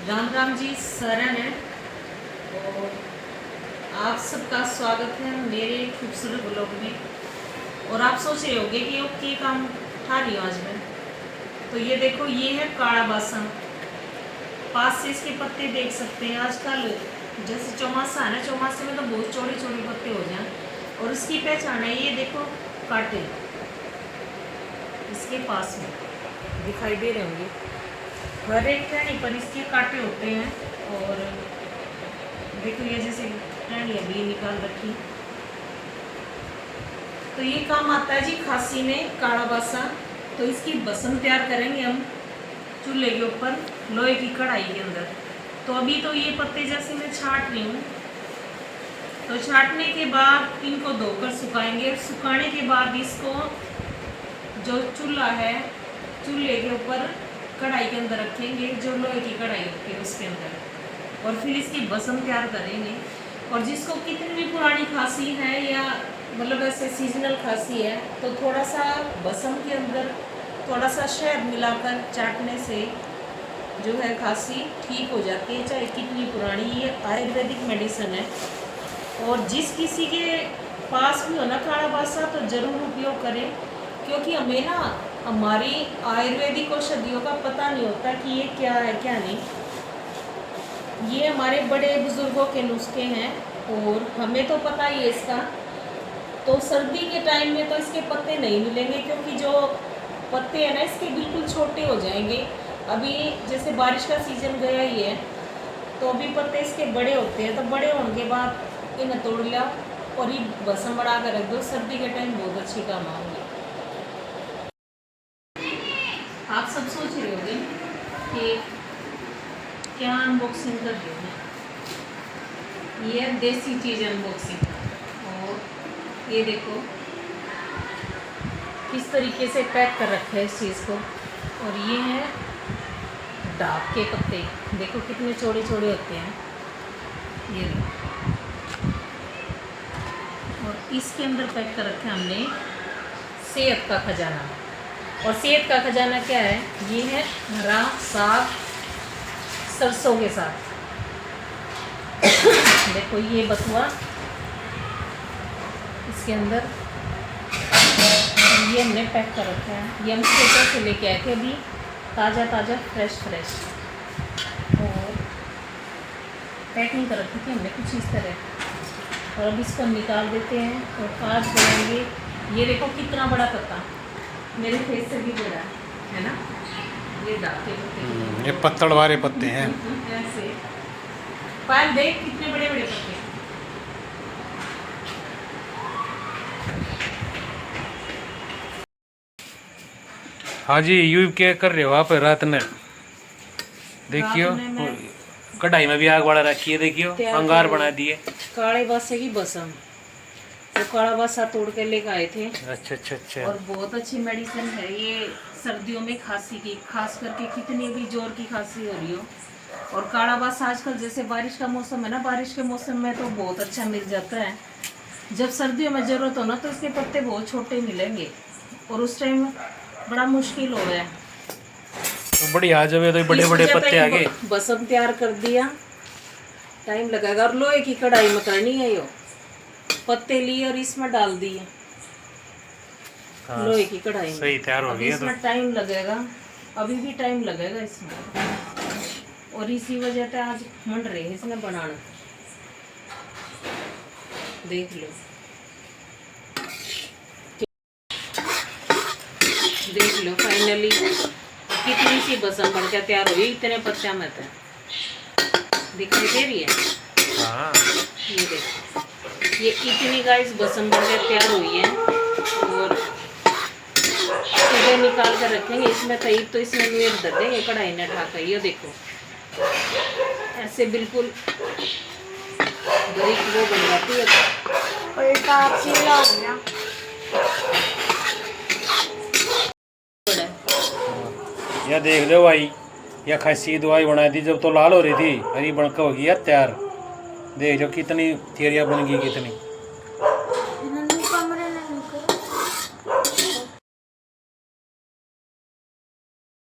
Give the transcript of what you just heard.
राम राम जी शरण है। और आप सबका स्वागत है मेरे खूबसूरत ब्लॉग में। और आप सोच रहे होंगे कि ये काम उठा रही हूँ आज मैं। तो ये देखो, ये है काला बासन। पास से इसके पत्ते देख सकते हैं। आजकल जैसे चौमासा है ना, चौमासे में तो बहुत चौड़े चौड़े पत्ते हो जाए। और इसकी पहचान है, ये देखो कांटे इसके पास में दिखाई दे रहे होंगे। हर एक टहनी पर इसके कांटे होते हैं। और देखो ये जैसे टहनी अभी निकाल रखी। तो ये काम आता है जी खांसी में, काला बासा। तो इसकी बसम तैयार करेंगे हम चूल्हे के ऊपर लोहे की कढ़ाई के अंदर। तो अभी तो ये पत्ते जैसे मैं छांट रही हूँ। तो छांटने के बाद इनको धोकर सुखाएंगे। सुखाने के बाद इसको जो चूल्हा है, चूल्हे के ऊपर कढ़ाई के अंदर रखेंगे, जो लोहे की कढ़ाई होती है उसके अंदर। और फिर इसकी बसम तैयार करेंगे। और जिसको कितनी भी पुरानी खांसी है या मतलब ऐसे सीजनल खांसी है, तो थोड़ा सा बसम के अंदर थोड़ा सा शहद मिलाकर चाटने से जो है खांसी ठीक हो जाती है, चाहे कितनी पुरानी। ये आयुर्वेदिक मेडिसिन है। और जिस किसी के पास भी हो ना काला बासा, तो ज़रूर उपयोग करें। क्योंकि हमें ना हमारी आयुर्वेदिक औषधियों का पता नहीं होता कि ये क्या है क्या नहीं। ये हमारे बड़े बुजुर्गों के नुस्खे हैं और हमें तो पता ही है इसका। तो सर्दी के टाइम में तो इसके पत्ते नहीं मिलेंगे, क्योंकि जो पत्ते हैं ना इसके बिल्कुल छोटे हो जाएंगे। अभी जैसे बारिश का सीजन गया ही है, तो अभी पत्ते इसके बड़े होते हैं। तो बड़े होने के बाद इन्हें तोड़ लिया और ये बसम बढ़ा कर रख दो। सर्दी के टाइम बहुत अच्छी काम आएंगे। आप सब सोच रहे होंगे कि क्या अनबॉक्सिंग कर रही हूँ। ये देसी चीज़ अनबॉक्सिंग। और ये देखो किस तरीके से पैक कर रखा है इस चीज़ को। और ये है डाक के पत्ते, देखो कितने चौड़े चौड़े होते हैं ये देखो। और इसके अंदर पैक कर रखा है हमने सेहत का खजाना। और सेहत का खजाना क्या है? ये है हरा साग सरसों के साथ। देखो ये बथुआ इसके अंदर, ये हमने पैक कर रखा है। ये हम स्टेटर से लेके आए थे अभी, ताज़ा ताज़ा फ्रेश। और पैकिंग कर रखी थी हमने कुछ इस तरह। और अब इसको निकाल देते हैं और आज बनाएंगे। ये देखो कितना बड़ा पत्ता, मेरे फेस से भी बड़ा है ना। ये डाल के पत्ते, ये पत्तड़ वाले पत्ते हैं। ऐसे पायल देख कितने बड़े बड़े पत्ते। हाँ जी, यू क्या कर रहे हो आप रात में? देखियो कढ़ाई में भी आग बढ़ा रखी है। देखियो अंगार बना दिए। काले बासे की बसम, तो काला बासा तोड़ के लेकर आए थे। अच्छा। और बहुत अच्छी मेडिसिन है ये सर्दियों में खांसी की, खास करके कितनी भी जोर की खांसी हो रही हो। और काला बासा आजकल जैसे बारिश का मौसम है ना, बारिश के मौसम में तो बहुत अच्छा मिल जाता है। जब सर्दियों में ज़रूरत हो ना, तो इसके पत्ते बहुत छोटे मिलेंगे और उस टाइम बड़ा मुश्किल हो गया है। तो बढ़िया, जब तो बड़े बड़े पत्ते आ गए। बसम तैयार कर दिया, टाइम लगेगा। और लोहे की कढ़ाई में करनी है। यो पत्ते लिए और इसमें डाल दिए लोहे की कढ़ाई में। सही तैयार हो गया। इसमें टाइम लगेगा, अभी भी टाइम लगेगा इसमें। और इसी वजह से आज मंड रहे हैं इसमें बनाना। देख लो फाइनली कितनी सी बसम बन के तैयार हुई। इतने पत्ते में तो दिखाई दे रही है। हाँ। ये देखो, ये इतनी गाइस बसम बन के तैयार हुई है। और सुबह निकाल कर रखेंगे इसमें तई, तो इसमें लुएट दे देंगे कढ़ाई ने ढाकर। ये देखो ऐसे बिल्कुल बारीक वो बन जाती है। यह देख लो भाई, यह खांसी दवाई बना दी। जब तो लाल हो रही थी, हरी बनकर हो गई है तैयार। देख लो कितनी थेरिया बन गई कितनी।